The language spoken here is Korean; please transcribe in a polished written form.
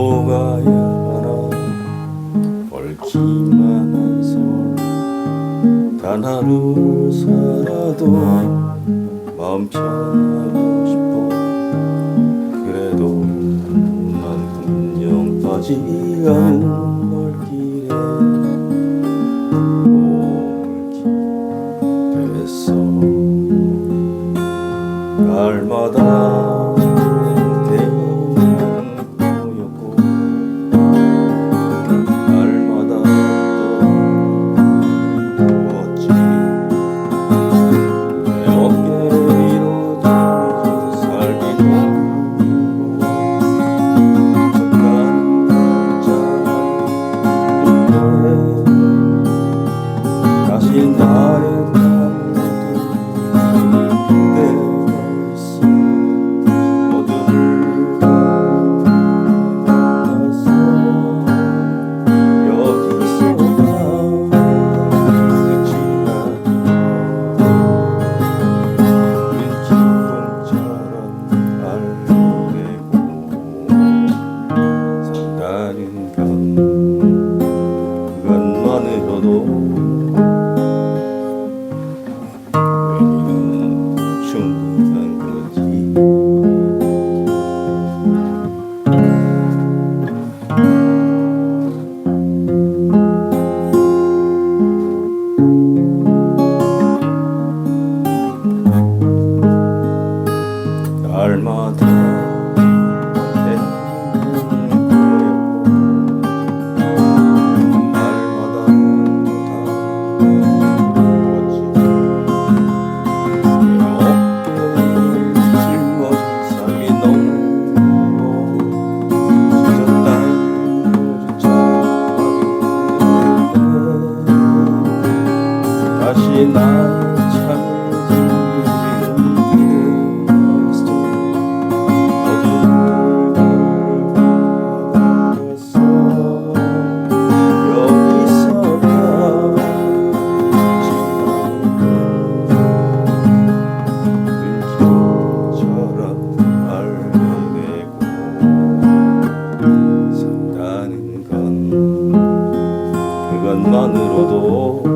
가야 하나 얽히만 한 세월 단 하루 살아도 마음 편하고 싶어. 그래도 난 분명 빠지 않은 멀길에 오게 됐어. 날마다 다시 나를 담아둔 그대가 있어. 어둠을 만나서 여기서만 끝이 나는 기쁨처럼 알되고 산다는 그것만으로도 충분한 거지. 날마다 다시 나의 창을 들리는 그대 어둠을 바라봤어. 여기서만 지나는 끊김처럼 알게 되고 산다는 건 그것만으로도